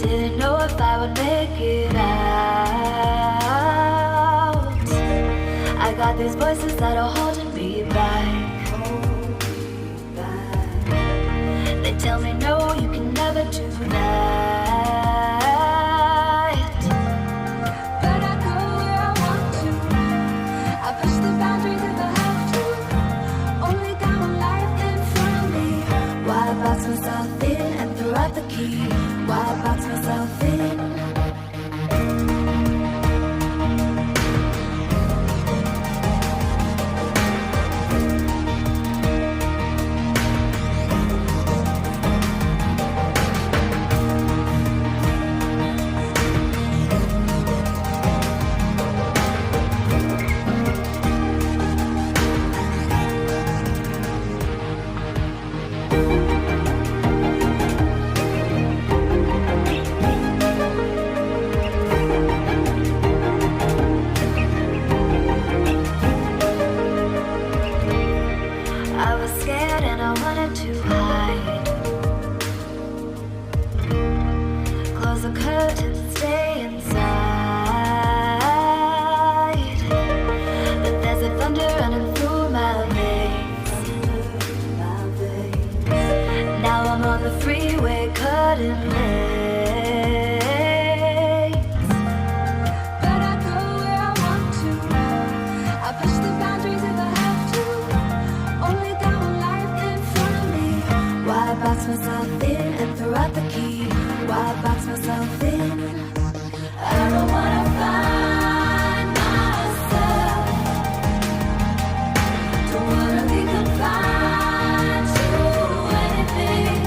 Didn't know if I would make it out. I got these voices that are holding me back. They tell me no, you can never do that. But I go where I want to. I push the boundaries if I have to. Only got one life in front of me. Why box myself in and throw out the key? Why box myself in? I was scared and I wanted to hide. Close the curtains and stay inside. But there's a thunder running through my veins. Now I'm on the freeway cutting lanes. But I go where I want to. I push the boundaries if I have to. Only got one life in front of me. Why box myself in and throw out the key? Why box myself in? I don't wanna find myself. Don't wanna be confined to anything.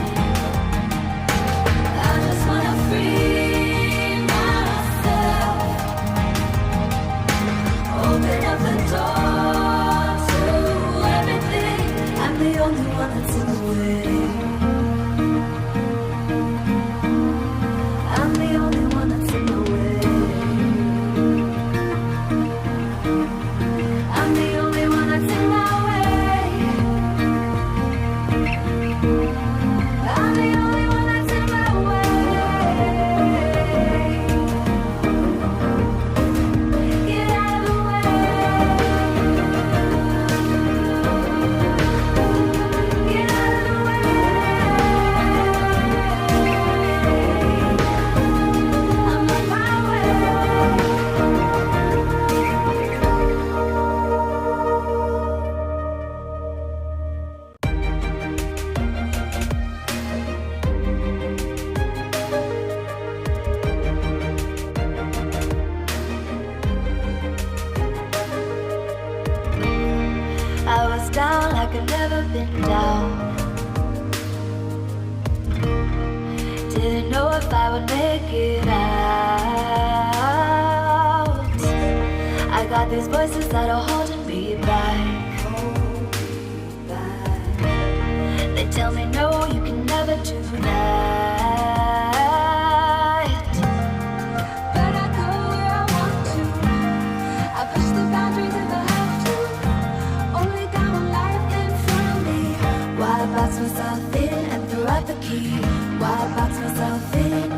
I just wanna free myself. Open up the door to everything. I'm the only one that's in the way. I'm the only one that's in the way. I'm the only one that's in my way. I'm the only one that's in my way. Get out of the way. Get out of the way. I'm on my way. I was down like I'd never been down. Didn't know if I would make it out. I got these voices that are holding me back. They tell me no, you can never do that. But I go where I want to. I push the boundaries if I have to. Only got one life in front of me. Why box myself in and throw out the key? Why box myself in?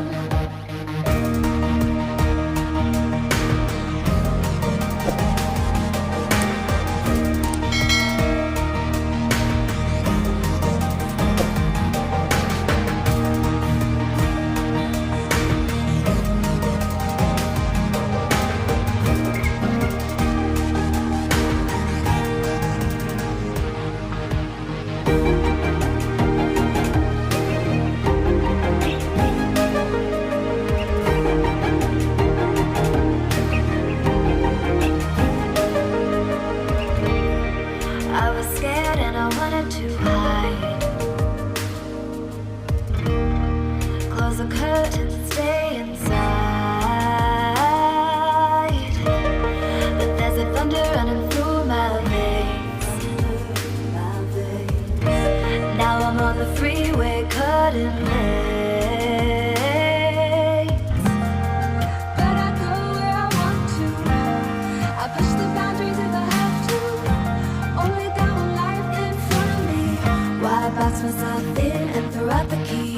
I was scared and I wanted to hide. Close the curtains and stay inside. But there's a thunder running through my veins. Now I'm on the freeway cutting lanes. But I go where I want to. I push the boundaries if I have to. Only got one life in front of me. Why box myself in and throw out the key?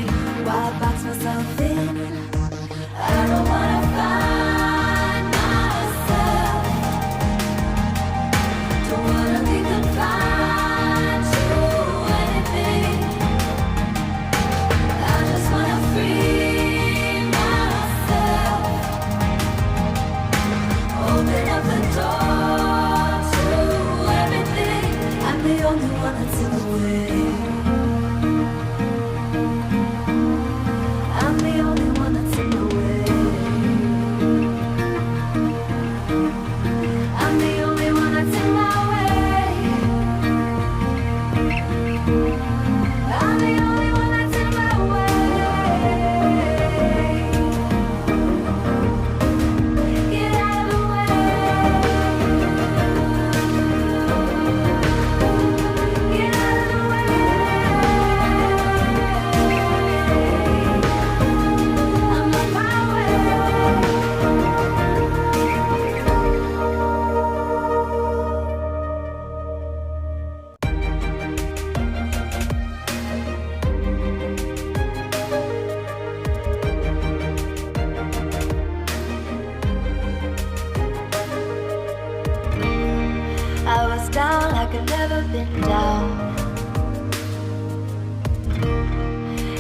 Why box myself in?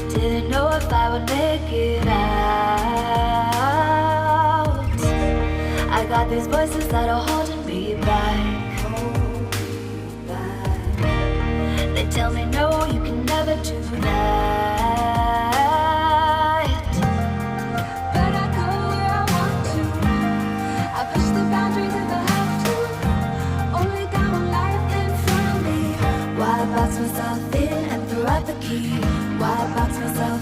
Didn't know if I would make it out. I got these voices that are holding me back. They tell me no, you can never do that. But I go where I want to. I push the boundaries if I have to. Only got one life in front of me. Why box myself in and throw out the key? Why box myself